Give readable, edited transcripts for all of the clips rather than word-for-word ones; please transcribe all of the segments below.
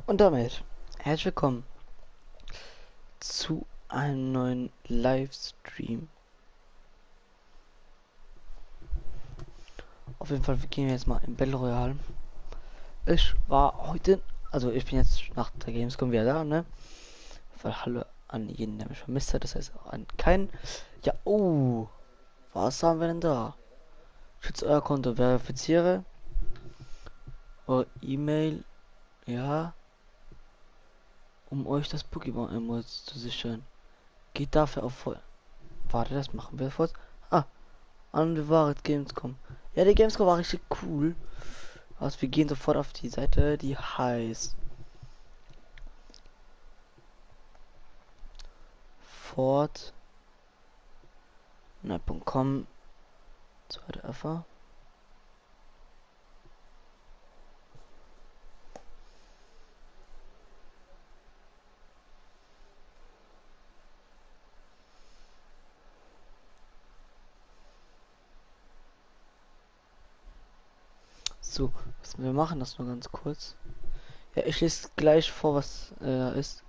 Und damit herzlich willkommen zu einem neuen Livestream. Auf jeden Fall gehen wir jetzt mal in Battle Royale. Ich war heute, also ich bin jetzt nach der Gamescom wieder da, ne? Weil hallo an jeden, der mich vermisst hat, das heißt auch an keinen. Ja, oh, was haben wir denn da? Schütze euer Konto, verifiziere eure E-Mail, ja, um euch das Pokémon-Emotes zu sichern. Geht dafür auf voll. Warte, das machen wir kurz. Ah, Unbewahrheit Gamescom. Ja, die Gamescom war richtig cool. Also wir gehen sofort auf die Seite, die heißt Fortnite.com. Zweite Alpha. So, was wir machen das nur ganz kurz. Ja, ich lese gleich vor, was ist.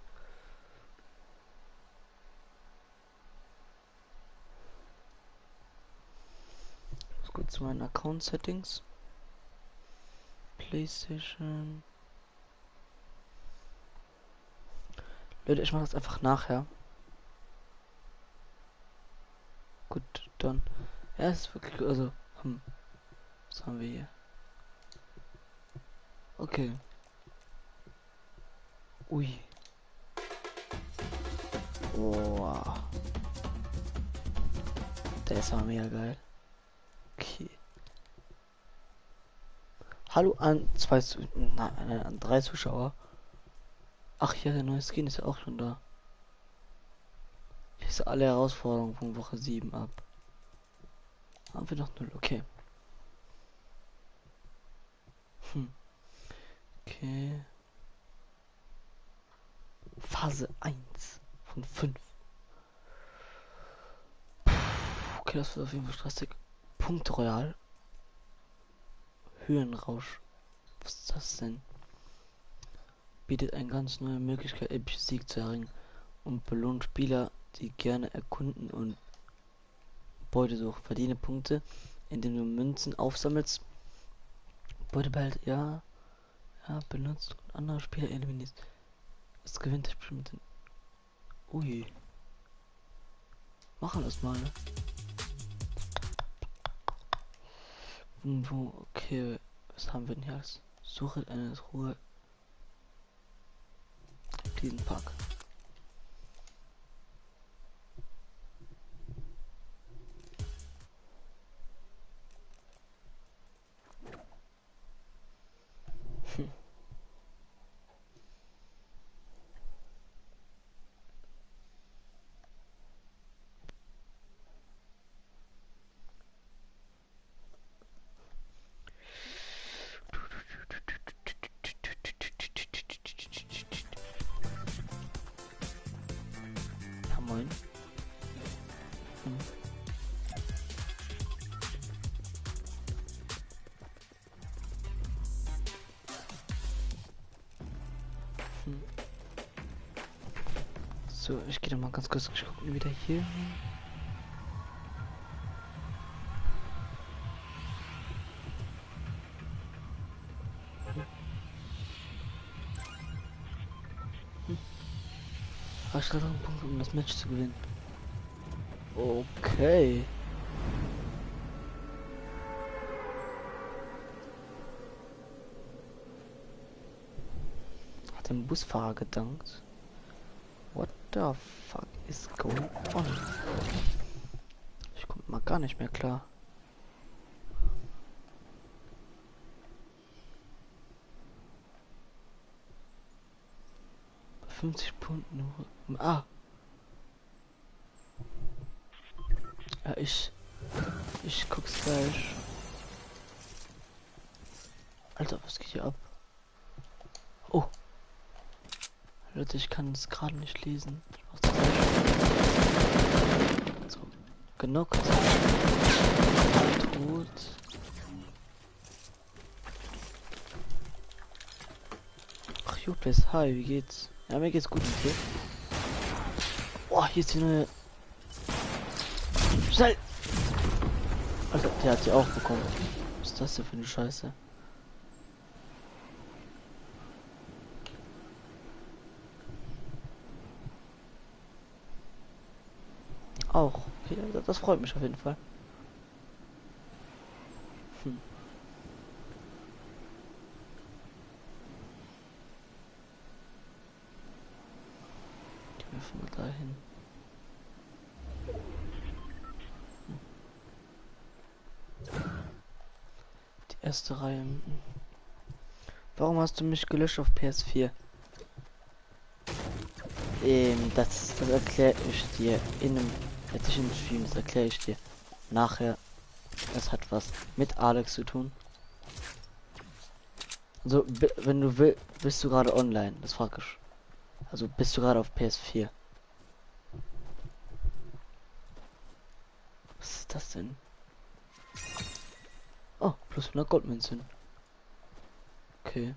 Muss kurz zu meinen Account Settings. PlayStation. Leute, ich mache das einfach nachher. Gut, dann. Ja, es ist wirklich, also, was haben wir hier? Okay. Ui. Wow. Der ist aber mega geil. Okay. Hallo an an 3 Zuschauer. Ach ja, der neue Skin ist ja auch schon da. Ich lese alle Herausforderungen von Woche 7 ab. Haben wir noch 0, okay. Okay. Phase 1 von 5. Okay, das wird auf jeden Fall stressig. Punkt Royal. Höhenrausch. Was ist das denn? Bietet eine ganz neue Möglichkeit, epische Sieg zu erringen und belohnt Spieler, die gerne erkunden und Beute suchen. Verdiene Punkte, indem du Münzen aufsammelst. Beute behält, ja, benutzt und andere Spieler eliminierst. Es gewinnt das Spiel mit den. Ui. Machen das mal, ne? Wo, okay. Was haben wir denn hier als? Suche eine Ruhe. Diesen Park. Ja, moin. So, ich gehe mal ganz kurz gucken, wieder hier. Ausstrahlung Punkte, um das Match zu gewinnen. Okay. Hat dem Busfahrer gedankt. What the fuck is going on? Ich komme mal gar nicht mehr klar. 50 Punkten nur. Ah. Ja, ich guck's gleich. Alter, was geht hier ab? Oh. Leute, ich kann es gerade nicht lesen. Ich mach's gleich. So. Genockt. Tot. Ach Cupis, hi, wie geht's? Ja, mir geht's gut und dir? Oh, hier ist die neue. Schnell! Alter, der hat sie auch bekommen. Was ist das denn für eine Scheiße? Auch. Okay, das freut mich auf jeden Fall. Hm. Gehen wir mal dahin. Die erste Reihe. Warum hast du mich gelöscht auf PS4? Das erkläre ich dir in einem jetzt im Stream, das erkläre ich dir nachher. Das hat was mit Alex zu tun. Also, wenn du willst, bist du gerade online? Das frage ich. Also, bist du gerade auf PS4? Was ist das denn? Oh, plus 100 Goldmünzen. Okay.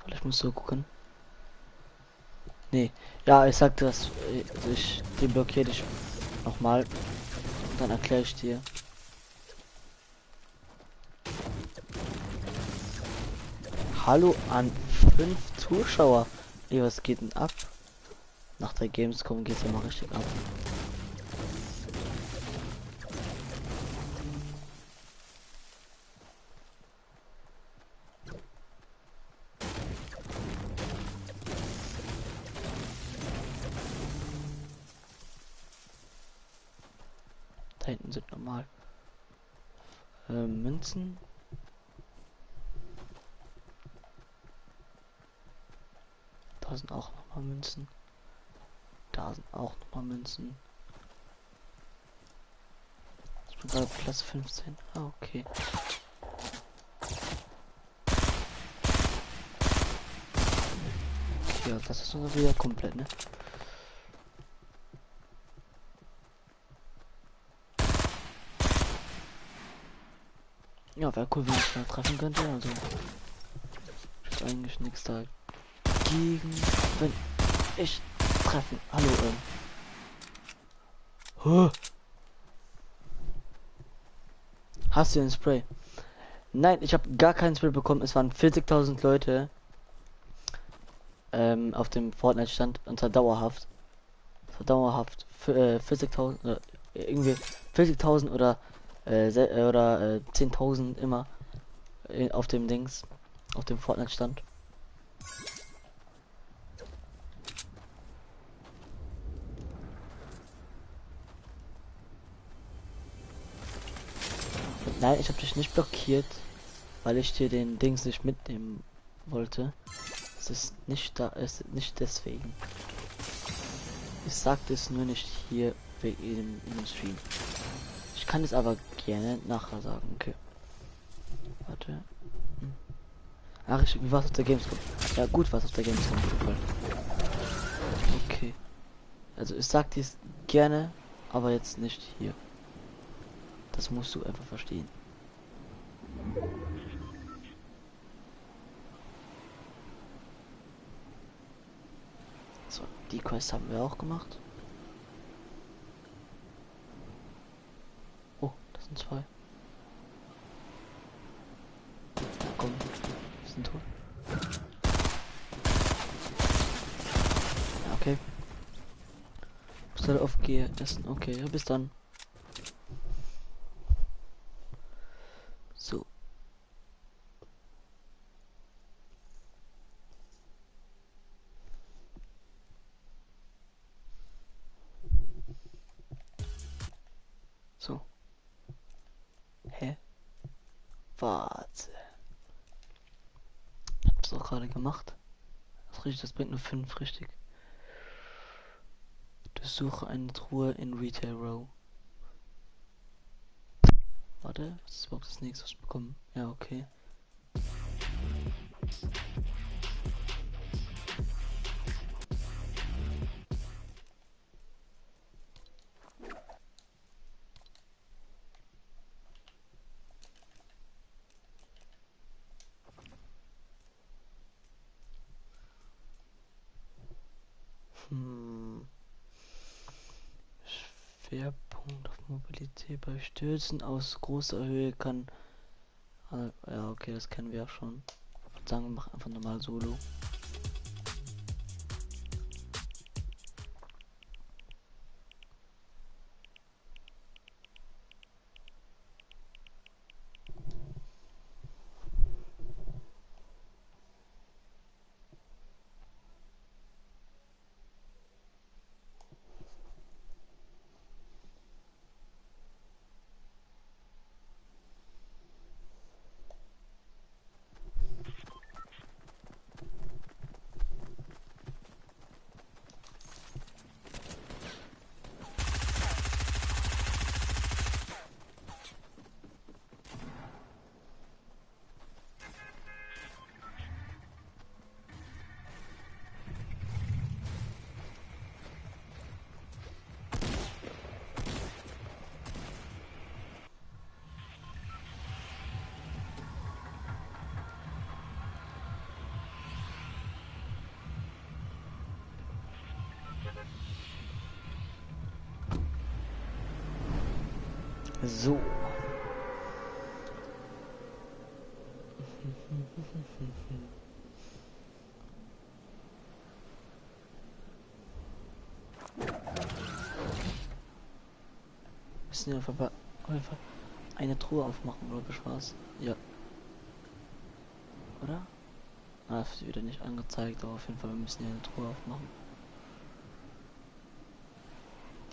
Vielleicht musst du gucken. Nee. Ja, ich sagte das. Also ich deblockiere dich nochmal. Dann erkläre ich dir. Hallo an 5 Zuschauer. Ey, was geht denn ab? Nach der Gamescom geht's ja mal richtig ab. Da hinten sind normal Münzen. Da sind auch noch mal Münzen. Da sind auch noch mal Münzen. Ich bin gerade Platz 15. Ah, okay. Okay, ja, das ist sogar wieder komplett, ne? Ja, wäre cool, wenn ich mal treffen könnte. Also, ich hab eigentlich nichts dagegen, wenn ich treffen. Hallo, Huh. Hast du ein Spray? Nein, ich habe gar kein Spray bekommen. Es waren 40.000 Leute auf dem Fortnite stand und zwar dauerhaft. Das war dauerhaft für 40.000 irgendwie 40.000 oder 10.000 immer auf dem Dings, auf dem Fortnite stand. Nein, ich habe dich nicht blockiert, weil ich dir den Dings nicht mitnehmen wollte. Es ist nicht da, es ist nicht deswegen. Ich sagte es nur nicht hier wegen dem Stream. Ich kann es aber gerne nachher sagen. Okay. Warte. Hm. Ach, wie war's auf der Gamescom? Ja, gut war's auf der Gamescom. Okay. Also ich sag dies gerne, aber jetzt nicht hier. Das musst du einfach verstehen. So, die Quest haben wir auch gemacht. Oh, das sind zwei. Ja, komm, wir sind tot. Ja, okay. Muss halt aufgehen essen. Okay, ja, bis dann. So. So. Hä? Warte. Ich hab's auch gerade gemacht. Das richtig, das bringt nur 5 richtig. Durchsuche eine Truhe in Retail Row. Warte, was ist überhaupt das nächste, was ich bekomme? Ja, okay. Hm. Schwerpunkt auf Mobilität bei Stürzen aus großer Höhe kann. Ja, okay, das kennen wir ja schon. Ich würde sagen, wir machen einfach normal Solo. So. Müssen wir auf jeden Fall eine Truhe aufmachen, oder ich war's? Ja. Oder? Ah, das wird wieder nicht angezeigt, aber auf jeden Fall, wir müssen hier eine Truhe aufmachen.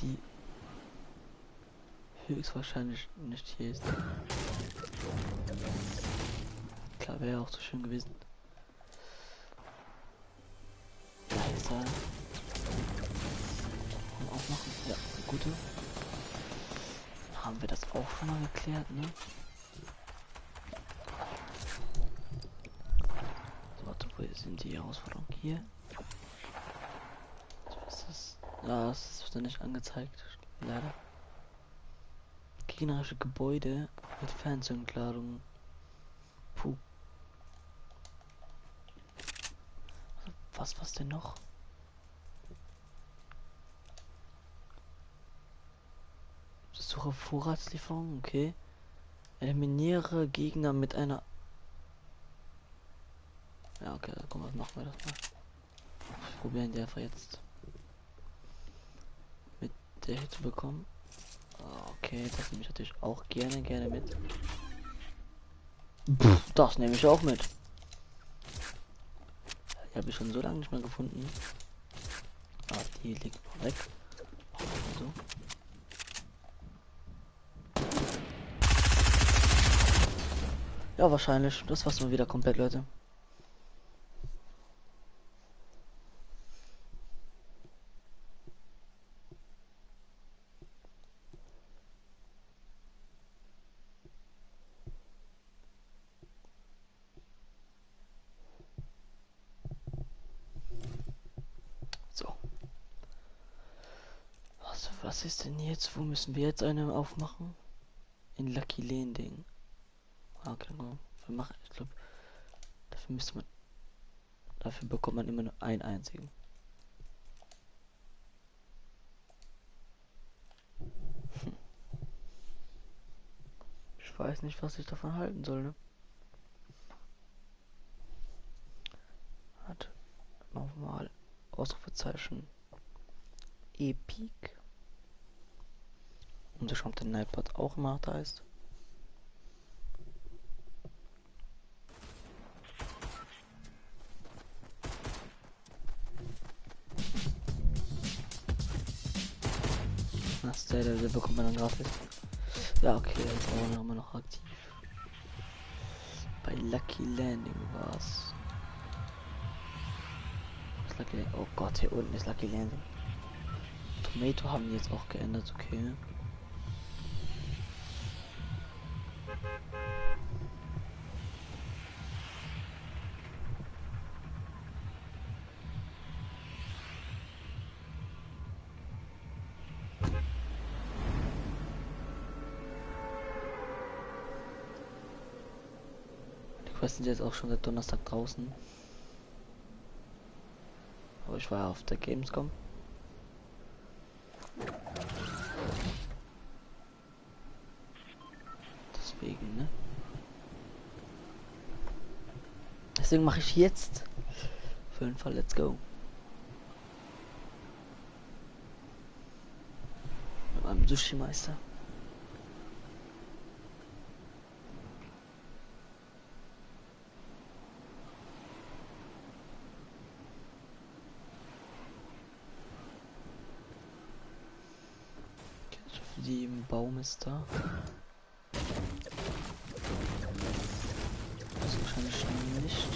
Die höchstwahrscheinlich nicht hier ist. Klar, wäre ja auch so schön gewesen. Da ist er. Aufmachen. Ja, gute. Haben wir das auch schon mal geklärt, ne? So, warte, wo sind die Herausforderungen? Hier. So ist das. Ja, das wird nicht angezeigt. Leider. Gegnerische Gebäude mit Fernsehenladung. Puh. Was denn noch? Suche Vorratslieferung, okay. Eliminiere Gegner mit einer. Ja, okay, komm, was machen wir das mal. Probieren die einfach jetzt mit der hier zu bekommen. Okay, das nehme ich natürlich auch gerne mit. Das nehme ich auch mit. Die habe ich schon so lange nicht mehr gefunden. Ah, die liegt noch weg. So. Ja, wahrscheinlich. Das war's mal wieder komplett, Leute. So. Was ist denn jetzt? Wo müssen wir jetzt eine aufmachen? In Lucky Landing. Okay, genau. Wir machen, ich glaube, dafür müsste man. Dafür bekommt man immer nur einen einzigen. Ich weiß nicht, was ich davon halten soll, ne? Hat mal Ausrufezeichen Epic. Und da kommt der Nightbot auch immer da ist. Das der bekommt man dann gratis. Ja, okay, jetzt ist auch immer noch aktiv. Bei Lucky Landing war's. Lucky Landing. Oh Gott, hier unten ist Lucky Landing. Tomato haben die jetzt auch geändert, okay. Die Quests sind jetzt auch schon seit Donnerstag draußen. Aber ich war ja auf der Gamescom. Deswegen, ne? Deswegen mache ich jetzt für den Fall Let's Go. Mit meinem Sushi-Meister. Die im Baum ist da. Das wahrscheinlich nicht.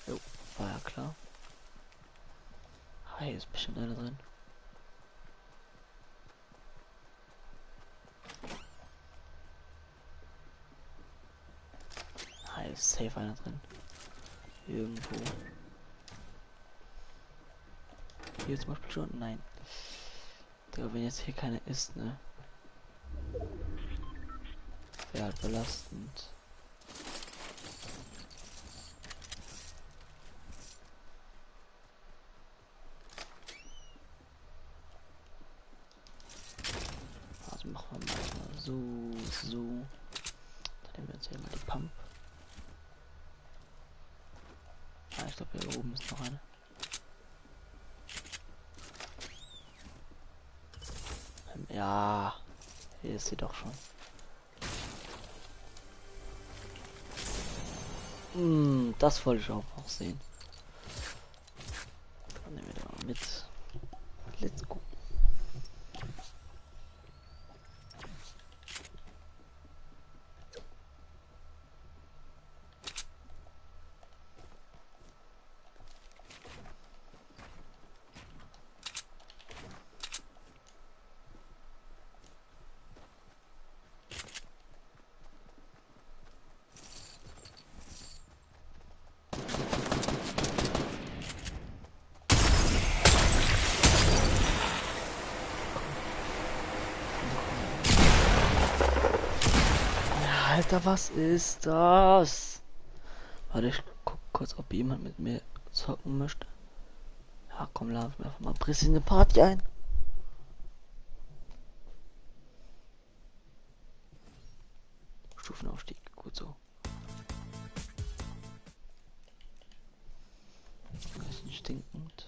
Jo, war ja klar. Hier ist bestimmt einer drin. Hier ist safe einer drin. Irgendwo. Hier zum Beispiel schon? Nein. Digga, wenn jetzt hier keine ist, ne? Wäre halt belastend. Also machen wir mal so. Dann nehmen wir jetzt hier mal die Pump. Ah, ich glaube hier oben ist noch eine. Ja, hier ist sie doch schon. Das wollte ich auch noch sehen. Dann nehmen wir da mal mit. Let's go. Alter, was ist das? Warte, ich guck kurz, ob jemand mit mir zocken möchte. Ja, komm, laden wir einfach mal Briss in eine Party ein. Stufenaufstieg, gut so. Bisschen stinkend.